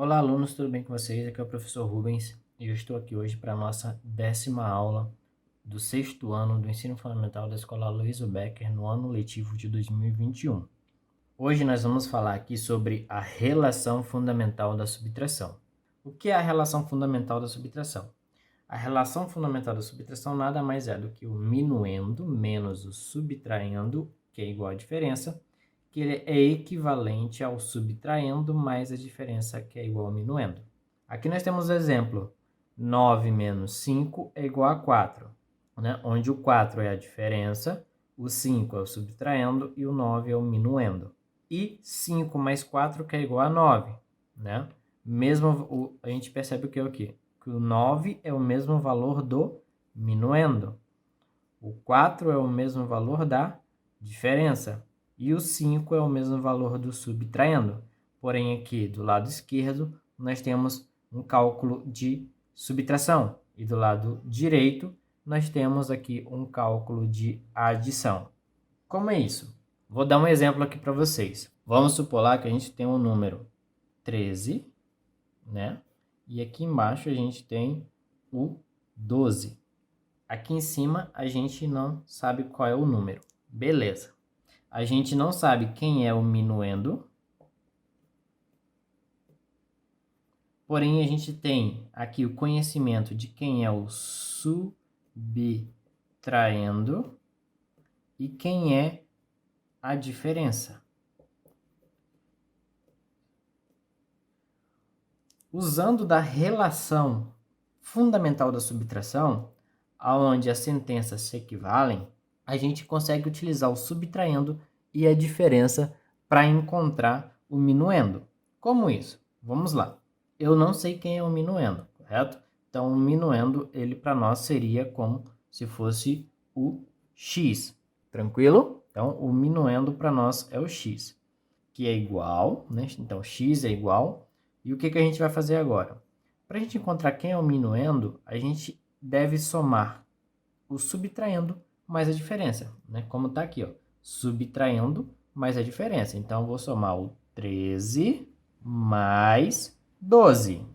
Olá, alunos, tudo bem com vocês? Aqui é o professor Rubens e eu estou aqui hoje para a nossa 10ª aula do 6º ano do Ensino Fundamental da Escola Aloysio Becker no ano letivo de 2021. Hoje nós vamos falar aqui sobre a relação fundamental da subtração. O que é a relação fundamental da subtração? A relação fundamental da subtração nada mais é do que o minuendo menos o subtraendo, que é igual à diferença, que ele é equivalente ao subtraendo mais a diferença, que é igual ao minuendo. Aqui nós temos o exemplo, 9 menos 5 é igual a 4, né? Onde o 4 é a diferença, o 5 é o subtraendo e o 9 é o minuendo. E 5 mais 4 que é igual a 9, né? A gente percebe o que é o quê? Que o 9 é o mesmo valor do minuendo. O 4 é o mesmo valor da diferença. E o 5 é o mesmo valor do subtraendo. Porém, aqui do lado esquerdo, nós temos um cálculo de subtração. E do lado direito, nós temos aqui um cálculo de adição. Como é isso? Vou dar um exemplo aqui para vocês. Vamos supor lá que a gente tem um número 13, né? E aqui embaixo a gente tem o 12. Aqui em cima a gente não sabe qual é o número. Beleza. A gente não sabe quem é o minuendo. Porém, a gente tem aqui o conhecimento de quem é o subtraindo e quem é a diferença. Usando da relação fundamental da subtração, onde as sentenças se equivalem, a gente consegue utilizar o subtraendo e a diferença para encontrar o minuendo. Como isso? Vamos lá. Eu não sei quem é o minuendo, correto? Então, o minuendo, ele para nós seria como se fosse o x. Tranquilo? Então, o minuendo para nós é o x, que é igual, né? Então, x é igual. E o que a gente vai fazer agora? Para a gente encontrar quem é o minuendo, a gente deve somar o subtraendo mais a diferença, né? Como está aqui, ó, subtraindo mais a diferença. Então, eu vou somar o 13 mais 12.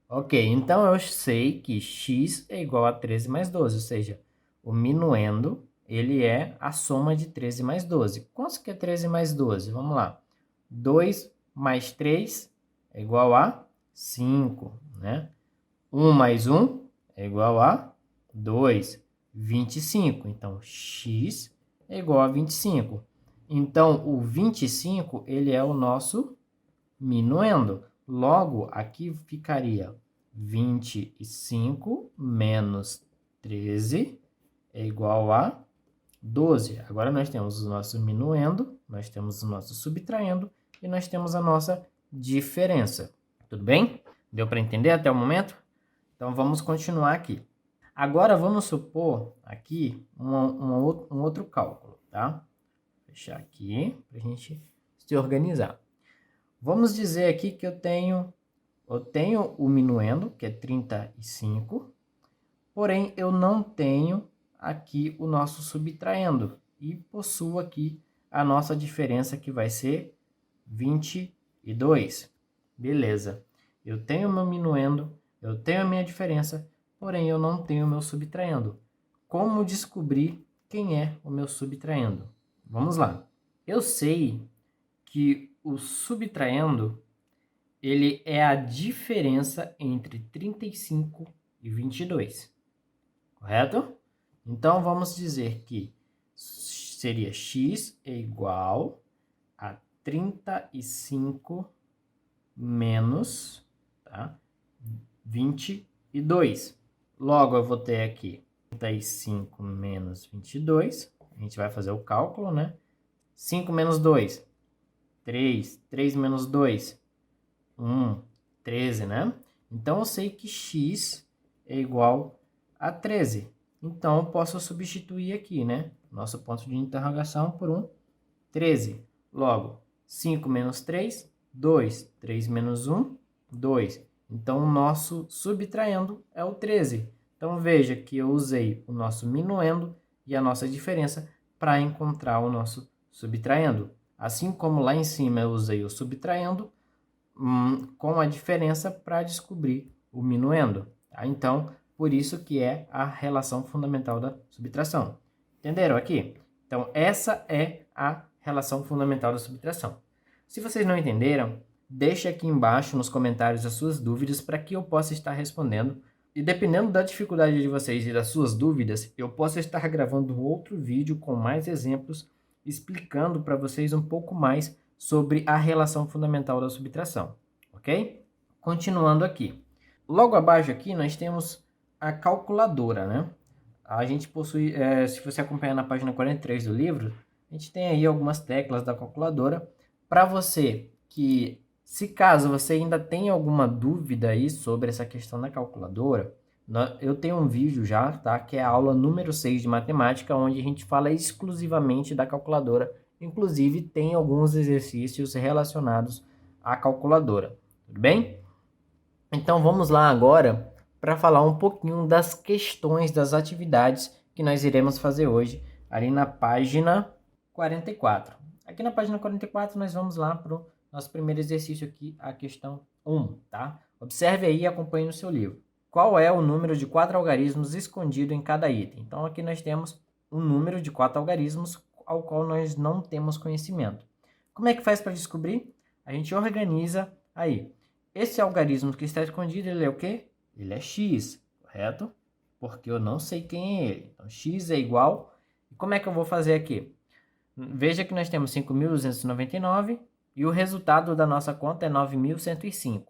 Ok, então eu sei que x é igual a 13 mais 12, ou seja, o minuendo, ele é a soma de 13 mais 12. Quanto que é 13 mais 12? Vamos lá. 2 mais 3 é igual a 5, né? 1 mais 1 é igual a 2, 25. Então, x é igual a 25. Então, o 25, ele é o nosso minuendo. Logo, aqui ficaria 25 menos 13 é igual a 12. Agora, nós temos o nosso minuendo, nós temos o nosso subtraendo e nós temos a nossa diferença. Tudo bem? Deu para entender até o momento? Então, vamos continuar aqui. Agora, vamos supor aqui um outro cálculo, tá? Vou fechar aqui para a gente se organizar. Vamos dizer aqui que eu tenho o minuendo, que é 35, porém, eu não tenho aqui o nosso subtraendo e possuo aqui a nossa diferença, que vai ser 22. Beleza. Eu tenho o meu minuendo, eu tenho a minha diferença, porém eu não tenho o meu subtraendo. Como descobrir quem é o meu subtraendo? Vamos lá. Eu sei que o subtraendo, ele é a diferença entre 35 e 22. Correto? Então, vamos dizer que seria x é igual a 35 menos, tá, 22. Logo, eu vou ter aqui 35 menos 22. A gente vai fazer o cálculo, né? 5 menos 2, 3. 3 menos 2, 1. 13, né? Então, eu sei que x é igual a 13. Então, eu posso substituir aqui, né? Nosso ponto de interrogação por um 13. Logo, 5 menos 3, 2. 3 menos 1, 2. Então, o nosso subtraendo é o 13. Então, veja que eu usei o nosso minuendo e a nossa diferença para encontrar o nosso subtraendo. Assim como lá em cima eu usei o subtraendo, com a diferença para descobrir o minuendo. Tá? Então, por isso que é a relação fundamental da subtração. Entenderam aqui? Então, essa é a relação fundamental da subtração. Se vocês não entenderam, deixe aqui embaixo nos comentários as suas dúvidas para que eu possa estar respondendo. E dependendo da dificuldade de vocês e das suas dúvidas, eu posso estar gravando um outro vídeo com mais exemplos, explicando para vocês um pouco mais sobre a relação fundamental da subtração, ok? Continuando aqui. Logo abaixo aqui nós temos a calculadora, né? A gente possui, se você acompanhar na página 43 do livro, a gente tem aí algumas teclas da calculadora para você que, se caso você ainda tenha alguma dúvida aí sobre essa questão da calculadora, eu tenho um vídeo já, tá? Que é a aula número 6 de matemática, onde a gente fala exclusivamente da calculadora. Inclusive, tem alguns exercícios relacionados à calculadora, tudo bem? Então, vamos lá agora para falar um pouquinho das questões, das atividades que nós iremos fazer hoje, ali na página 44. Aqui na página 44, nós vamos lá para o nosso primeiro exercício aqui, a questão 1, tá? Observe aí e acompanhe no seu livro. Qual é o número de 4 algarismos escondido em cada item? Então, aqui nós temos um número de 4 algarismos ao qual nós não temos conhecimento. Como é que faz para descobrir? A gente organiza aí. Esse algarismo que está escondido, ele é o quê? Ele é x, correto? Porque eu não sei quem é ele. Então, x é igual... E como é que eu vou fazer aqui? Veja que nós temos 5.299 e o resultado da nossa conta é 9.105,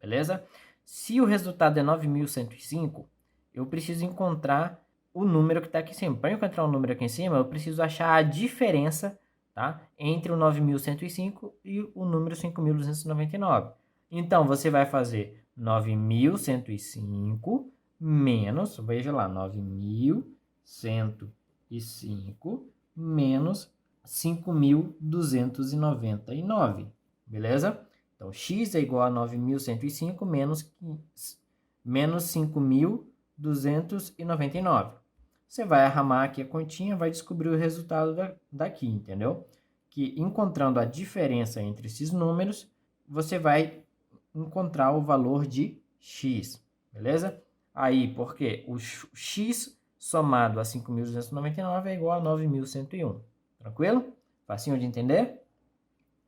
beleza? Se o resultado é 9.105, eu preciso encontrar o número que está aqui em cima. Para encontrar o número aqui em cima, eu preciso achar a diferença, tá? Entre o 9.105 e o número 5.299. Então, você vai fazer 9.105 menos, veja lá, 9.105 menos 5.299, beleza? Então, x é igual a 9.105 menos 5.299. Você vai arramar aqui a continha, vai descobrir o resultado daqui, entendeu? Que encontrando a diferença entre esses números, você vai encontrar o valor de x, beleza? Aí, porque o x somado a 5.299 é igual a 9.101, tranquilo? Facinho de entender?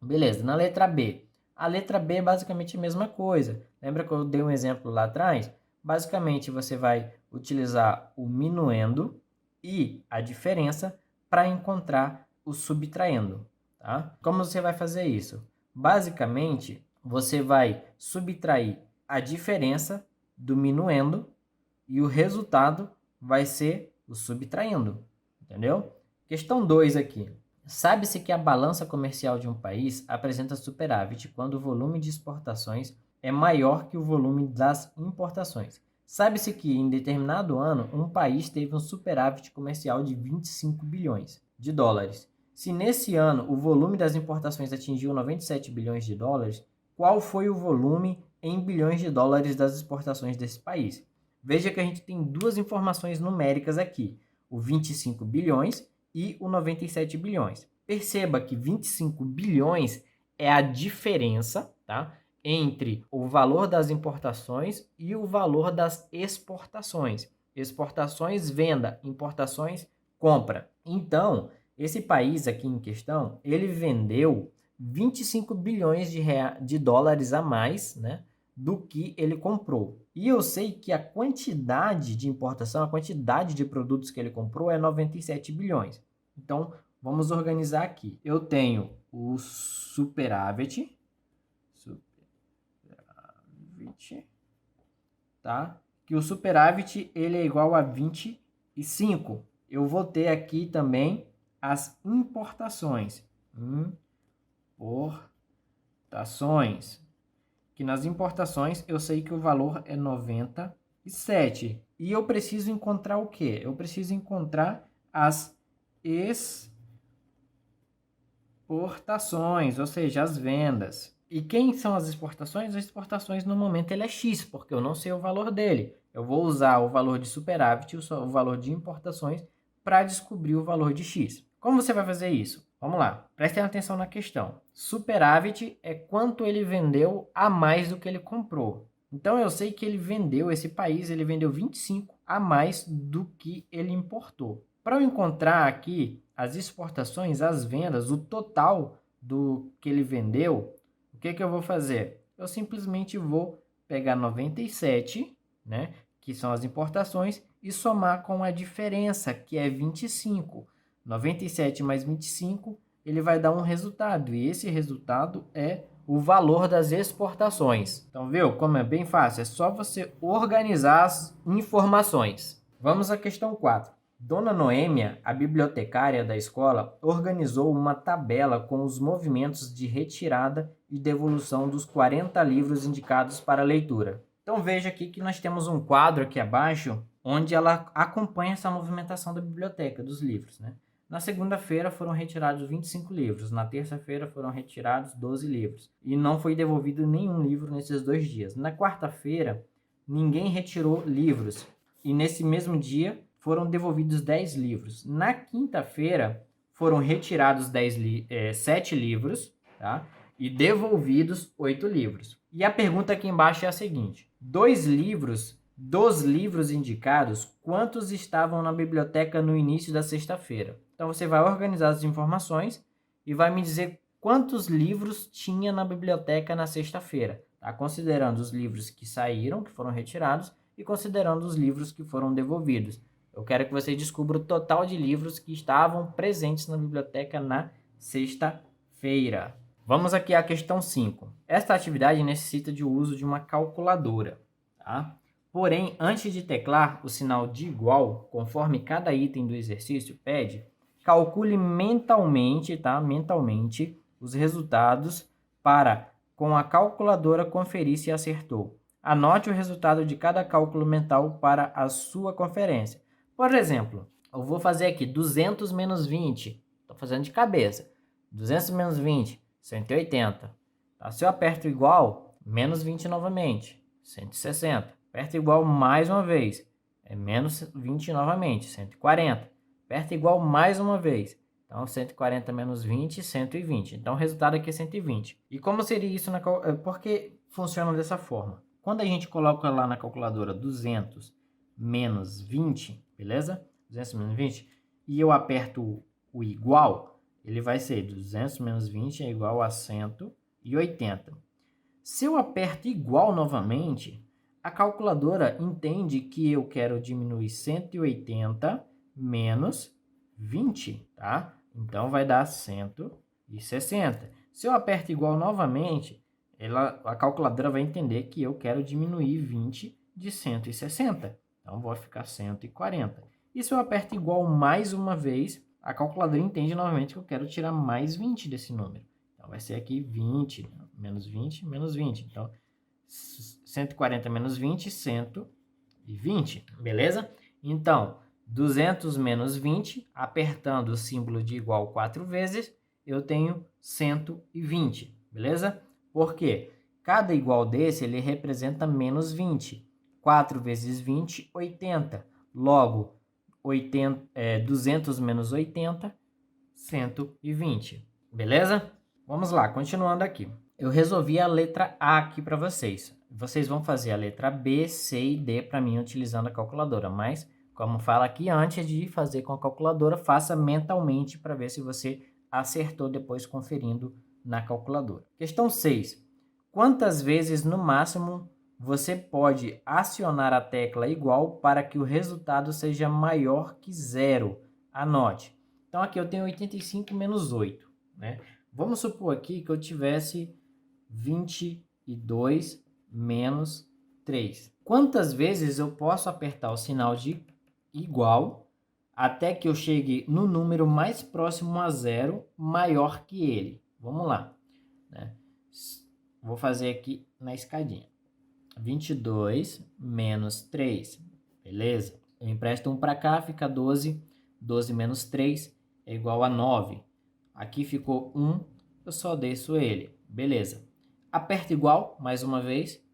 Beleza, na letra B. A letra B é basicamente a mesma coisa. Lembra que eu dei um exemplo lá atrás? Basicamente, você vai utilizar o minuendo e a diferença para encontrar o subtraindo, tá? Como você vai fazer isso? Basicamente, você vai subtrair a diferença do minuendo e o resultado vai ser o subtraindo, entendeu? Questão 2 aqui. Sabe-se que a balança comercial de um país apresenta superávit quando o volume de exportações é maior que o volume das importações. Sabe-se que em determinado ano um país teve um superávit comercial de 25 bilhões de dólares. Se nesse ano o volume das importações atingiu 97 bilhões de dólares, qual foi o volume em bilhões de dólares das exportações desse país? Veja que a gente tem duas informações numéricas aqui, o 25 bilhões e o 97 bilhões. Perceba que 25 bilhões é a diferença, tá, entre o valor das importações e o valor das exportações. Exportações, venda, importações, compra. Então, esse país aqui em questão, ele vendeu 25 bilhões de dólares a mais, né, do que ele comprou. E eu sei que a quantidade de importação, a quantidade de produtos que ele comprou é 97 bilhões. Então, vamos organizar aqui. Eu tenho o superávit, tá? Que o superávit ele é igual a 25. Eu vou ter aqui também as importações. Que nas importações eu sei que o valor é 97. E eu preciso encontrar o quê? Eu preciso encontrar as exportações, ou seja, as vendas. E quem são as exportações? As exportações no momento ele é X, porque eu não sei o valor dele. Eu vou usar o valor de superávit e o valor de importações para descobrir o valor de X. Como você vai fazer isso? Vamos lá, prestem atenção na questão. Superávit é quanto ele vendeu a mais do que ele comprou. Então, eu sei que ele vendeu, esse país, ele vendeu 25 a mais do que ele importou. Para eu encontrar aqui as exportações, as vendas, o total do que ele vendeu, o que eu vou fazer? Eu simplesmente vou pegar 97, né, que são as importações, e somar com a diferença, que é 25. 97 mais 25, ele vai dar um resultado, e esse resultado é o valor das exportações. Então, viu como é bem fácil? É só você organizar as informações. Vamos à questão 4. Dona Noêmia, a bibliotecária da escola, organizou uma tabela com os movimentos de retirada e devolução dos 40 livros indicados para leitura. Então, veja aqui que nós temos um quadro aqui abaixo, onde ela acompanha essa movimentação da biblioteca, dos livros, né? Na segunda-feira foram retirados 25 livros, na terça-feira foram retirados 12 livros, e não foi devolvido nenhum livro nesses 2 dias. Na quarta-feira, ninguém retirou livros, e nesse mesmo dia foram devolvidos 10 livros. Na quinta-feira, foram retirados 7 livros, tá? E devolvidos 8 livros. E a pergunta aqui embaixo é a seguinte: dos livros indicados, quantos estavam na biblioteca no início da sexta-feira? Então, você vai organizar as informações e vai me dizer quantos livros tinha na biblioteca na sexta-feira, tá? Considerando os livros que saíram, que foram retirados, e considerando os livros que foram devolvidos. Eu quero que você descubra o total de livros que estavam presentes na biblioteca na sexta-feira. Vamos aqui à questão 5. Esta atividade necessita de uso de uma calculadora, tá? Porém, antes de teclar o sinal de igual, conforme cada item do exercício pede, calcule mentalmente, tá? Mentalmente, os resultados para, com a calculadora, conferir se acertou. Anote o resultado de cada cálculo mental para a sua conferência. Por exemplo, eu vou fazer aqui 200 menos 20. Estou fazendo de cabeça. 200 menos 20, 180. Tá? Se eu aperto igual, menos 20 novamente, 160. Aperto igual mais uma vez, é menos 20 novamente, 140. Aperta igual mais uma vez. Então, 140 menos 20, 120. Então, o resultado aqui é 120. E como seria isso? Por que funciona dessa forma? Quando a gente coloca lá na calculadora 200 menos 20, beleza? 200 menos 20, e eu aperto o igual, ele vai ser 200 menos 20 é igual a 180. Se eu aperto igual novamente, a calculadora entende que eu quero diminuir 180 menos 20, tá? Então, vai dar 160. Se eu aperto igual novamente, a calculadora vai entender que eu quero diminuir 20 de 160. Então, vou ficar 140. E se eu aperto igual mais uma vez, a calculadora entende novamente que eu quero tirar mais 20 desse número. Então, vai ser aqui 20, menos 20, menos 20. Então, 140 menos 20, 120, beleza? Então, 200 menos 20, apertando o símbolo de igual 4 vezes, eu tenho 120, beleza? Por quê? Cada igual desse, ele representa menos 20. 4 vezes 20, 80. Logo, 200 menos 80, 120, beleza? Vamos lá, continuando aqui. Eu resolvi a letra A aqui para vocês. Vocês vão fazer a letra B, C e D para mim utilizando a calculadora, mas como fala aqui, antes de fazer com a calculadora, faça mentalmente para ver se você acertou depois conferindo na calculadora. Questão 6. Quantas vezes no máximo você pode acionar a tecla igual para que o resultado seja maior que zero? Anote. Então aqui eu tenho 85 menos 8, né? Vamos supor aqui que eu tivesse 22 menos 3. Quantas vezes eu posso apertar o sinal de igual até que eu chegue no número mais próximo a zero, maior que ele? Vamos lá, né? Vou fazer aqui na escadinha. 22 menos 3, beleza? Eu empresto 1 para cá, fica 12. 12 menos 3 é igual a 9. Aqui ficou 1, eu só desço ele, beleza. Aperto igual, mais uma vez,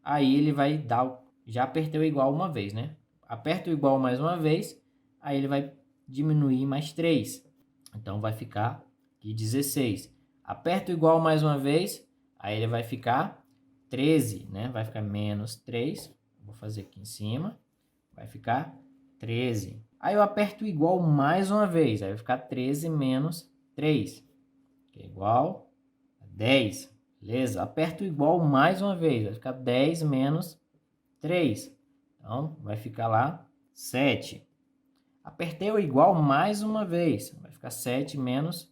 aí ele vai dar, já apertei o igual uma vez, né? Aperto o igual mais uma vez, aí ele vai diminuir mais 3. Então, vai ficar aqui 16. Aperto igual mais uma vez, aí ele vai ficar 13, né? Vai ficar menos 3. Vou fazer aqui em cima. Vai ficar 13. Aí eu aperto igual mais uma vez, aí vai ficar 13 menos 3, que é igual a 10. Beleza? Aperto igual mais uma vez, vai ficar 10 menos 3. Então, vai ficar lá 7. Apertei o igual mais uma vez, vai ficar 7 menos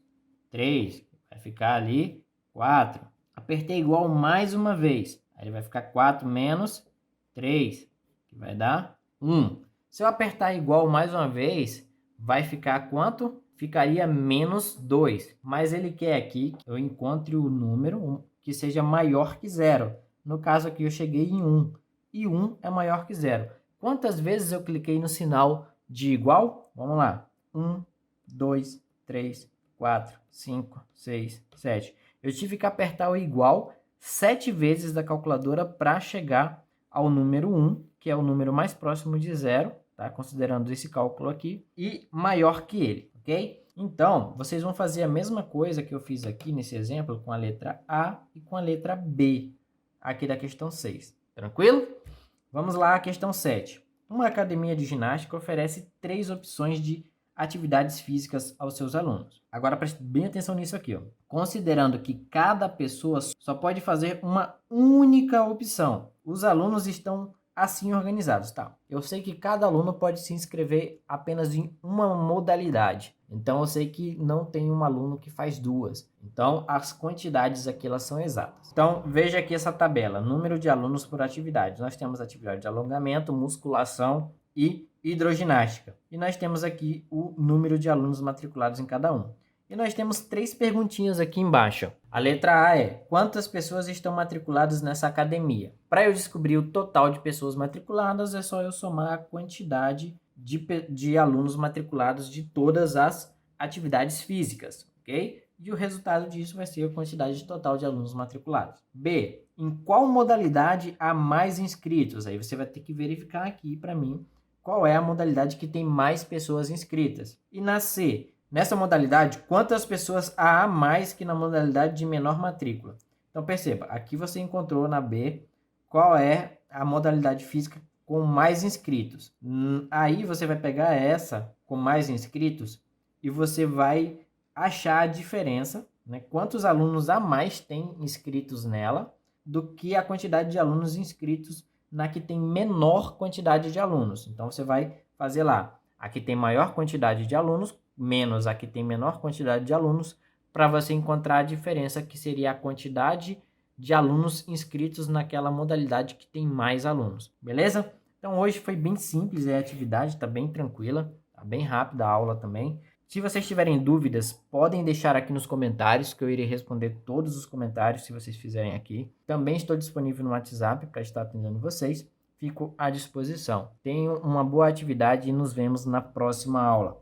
3. Vai ficar ali 4. Apertei igual mais uma vez, aí vai ficar 4 menos 3, que vai dar 1. Se eu apertar igual mais uma vez, vai ficar quanto? Ficaria menos 2. Mas ele quer aqui que eu encontre o número que seja maior que 0. No caso aqui eu cheguei em 1. E 1 é maior que 0. Quantas vezes eu cliquei no sinal de igual? Vamos lá. 1, 2, 3, 4, 5, 6, 7. Eu tive que apertar o igual 7 vezes da calculadora para chegar ao número 1, que é o número mais próximo de 0, tá? Considerando esse cálculo aqui, e maior que ele, ok? Então, vocês vão fazer a mesma coisa que eu fiz aqui nesse exemplo com a letra A e com a letra B, aqui da questão 6. Tranquilo? Vamos lá à questão 7. Uma academia de ginástica oferece 3 opções de atividades físicas aos seus alunos. Agora preste bem atenção nisso aqui, ó. Considerando que cada pessoa só pode fazer uma única opção. Os alunos estão assim organizados, tá? Eu sei que cada aluno pode se inscrever apenas em uma modalidade. Então, eu sei que não tem um aluno que faz duas. Então, as quantidades aqui elas são exatas. Então, veja aqui essa tabela. Número de alunos por atividade. Nós temos atividade de alongamento, musculação e hidroginástica. E nós temos aqui o número de alunos matriculados em cada um. E nós temos 3 perguntinhas aqui embaixo. A letra A é: quantas pessoas estão matriculadas nessa academia? Para eu descobrir o total de pessoas matriculadas, é só eu somar a quantidade de alunos matriculados de todas as atividades físicas, ok? E o resultado disso vai ser a quantidade total de alunos matriculados. B, em qual modalidade há mais inscritos? Aí você vai ter que verificar aqui para mim qual é a modalidade que tem mais pessoas inscritas. E na C, nessa modalidade, quantas pessoas há a mais que na modalidade de menor matrícula? Então perceba, aqui você encontrou na B qual é a modalidade física com mais inscritos. Aí você vai pegar essa com mais inscritos e você vai achar a diferença, né? Quantos alunos a mais tem inscritos nela do que a quantidade de alunos inscritos na que tem menor quantidade de alunos. Então você vai fazer lá, aqui tem maior quantidade de alunos, menos aqui tem menor quantidade de alunos, para você encontrar a diferença que seria a quantidade de alunos inscritos naquela modalidade que tem mais alunos, beleza? Então hoje foi bem simples a atividade, está bem tranquila, está bem rápida a aula também. Se vocês tiverem dúvidas, podem deixar aqui nos comentários, que eu irei responder todos os comentários se vocês fizerem aqui. Também estou disponível no WhatsApp para estar atendendo vocês. Fico à disposição. Tenham uma boa atividade e nos vemos na próxima aula.